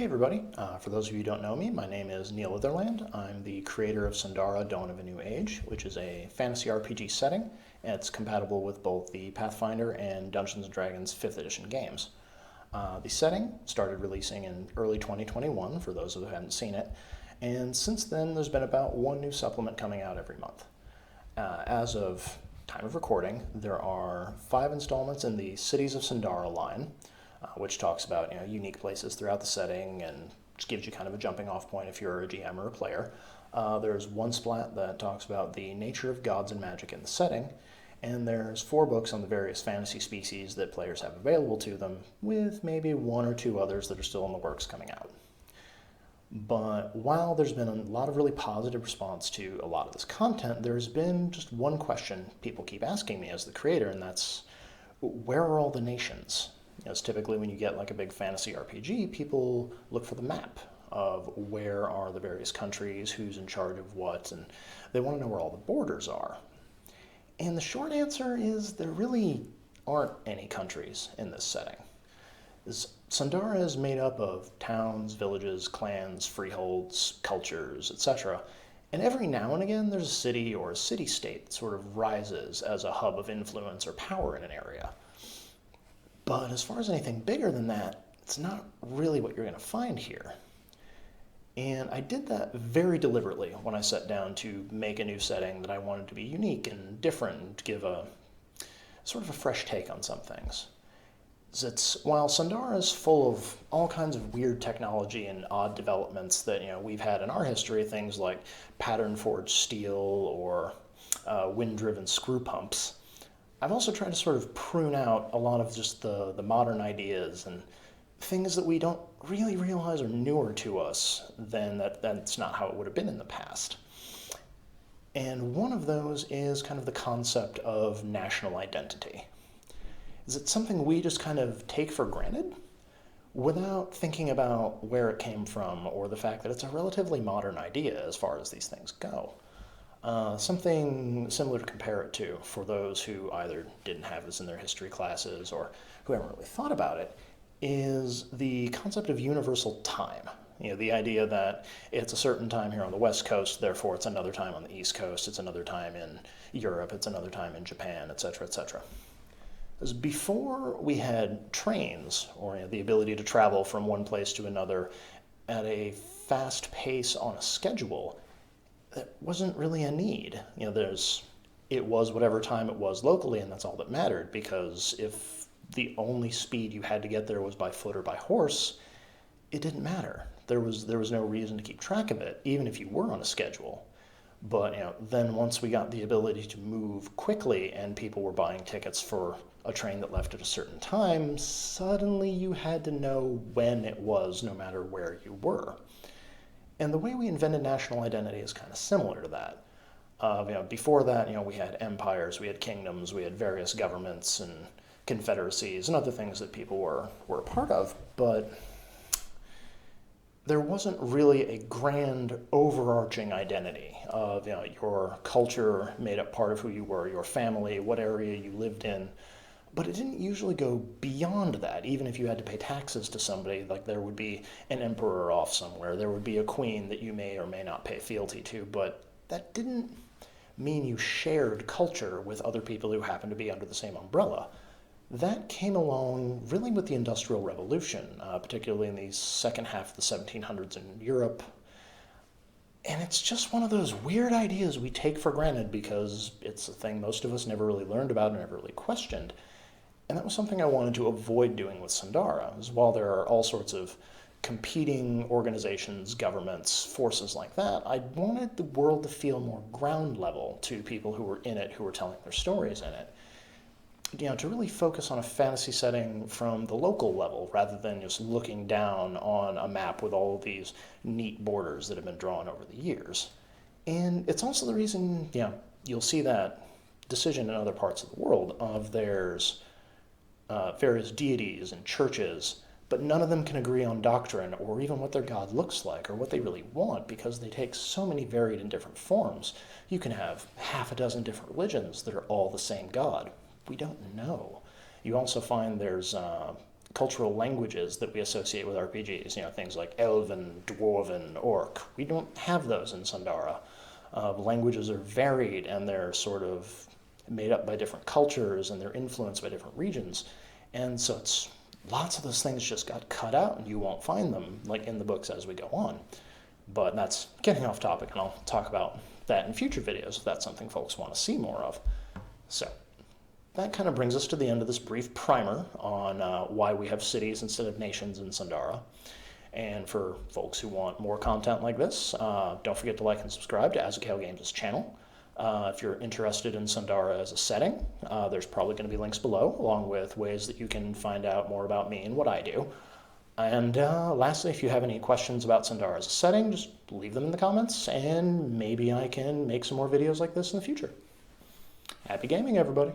Hey everybody, for those of you who don't know me, my name is Neil Litherland. I'm the creator of Sundara Dawn of a New Age, which is a fantasy RPG setting, and it's compatible with both the Pathfinder and Dungeons & Dragons 5th edition games. The setting started releasing in early 2021, for those who haven't seen it, and since then there's been about one new supplement coming out every month. As of time of recording, there are 5 installments in the Cities of Sundara line, which talks about unique places throughout the setting and just gives you kind of a jumping off point if you're a GM or a player. There's one splat that talks about the nature of gods and magic in the setting, and there's 4 books on the various fantasy species that players have available to them, with maybe 1 or 2 others that are still in the works coming out. But while there's been a lot of really positive response to a lot of this content, there's been just one question people keep asking me as the creator, and that's, where are all the nations? As typically when you get like a big fantasy RPG, people look for the map of where are the various countries, who's in charge of what, and they want to know where all the borders are. And the short answer is there really aren't any countries in this setting. Sundara is made up of towns, villages, clans, freeholds, cultures, etc. And every now and again there's a city or a city-state that sort of rises as a hub of influence or power in an area. But as far as anything bigger than that, it's not really what you're going to find here. And I did that very deliberately when I sat down to make a new setting that I wanted to be unique and different and give a sort of a fresh take on some things. While Sundara is full of all kinds of weird technology and odd developments that we've had in our history, things like pattern forged steel or wind-driven screw pumps, I've also tried to sort of prune out a lot of just the modern ideas and things that we don't really realize are newer to us than that's not how it would have been in the past. And one of those is kind of the concept of national identity. Is it something we just kind of take for granted without thinking about where it came from or the fact that it's a relatively modern idea as far as these things go? Something similar to compare it to for those who either didn't have this in their history classes or who haven't really thought about it is the concept of universal time. The idea that it's a certain time here on the West Coast, therefore it's another time on the East Coast, it's another time in Europe, it's another time in Japan, etc., etc. Because before we had trains or the ability to travel from one place to another at a fast pace on a schedule, that wasn't really a need. It was whatever time it was locally, and that's all that mattered, because if the only speed you had to get there was by foot or by horse, it didn't matter. There was no reason to keep track of it, even if you were on a schedule. But then once we got the ability to move quickly and people were buying tickets for a train that left at a certain time, suddenly you had to know when it was, no matter where you were. And the way we invented national identity is kind of similar to that. Before that, we had empires, we had kingdoms, we had various governments and confederacies and other things that people were a part of, but there wasn't really a grand overarching identity of your culture made up part of who you were, your family, what area you lived in. But it didn't usually go beyond that. Even if you had to pay taxes to somebody, like there would be an emperor off somewhere, there would be a queen that you may or may not pay fealty to, but that didn't mean you shared culture with other people who happened to be under the same umbrella. That came along really with the Industrial Revolution, particularly in the second half of the 1700s in Europe. And it's just one of those weird ideas we take for granted because it's a thing most of us never really learned about and never really questioned. And that was something I wanted to avoid doing with Sundara, is while there are all sorts of competing organizations, governments, forces like that, I wanted the world to feel more ground level to people who were in it, who were telling their stories in it. To really focus on a fantasy setting from the local level rather than just looking down on a map with all of these neat borders that have been drawn over the years. And it's also the reason, you'll see that decision in other parts of the world of there's various deities and churches, but none of them can agree on doctrine or even what their god looks like or what they really want because they take so many varied and different forms. You can have half a dozen different religions that are all the same god. We don't know. You also find there's cultural languages that we associate with RPGs, you know, things like Elven, Dwarven, Orc. We don't have those in Sundara. Languages are varied and they're sort of made up by different cultures and they're influenced by different regions. And so it's lots of those things just got cut out and you won't find them like in the books as we go on. But that's getting off topic, and I'll talk about that in future videos if that's something folks want to see more of. So that kind of brings us to the end of this brief primer on why we have cities instead of nations in Sundara. And for folks who want more content like this, don't forget to like and subscribe to Azekale Games' channel. If you're interested in Sundara as a setting, there's probably going to be links below, along with ways that you can find out more about me and what I do. And lastly, if you have any questions about Sundara as a setting, just leave them in the comments, and maybe I can make some more videos like this in the future. Happy gaming, everybody!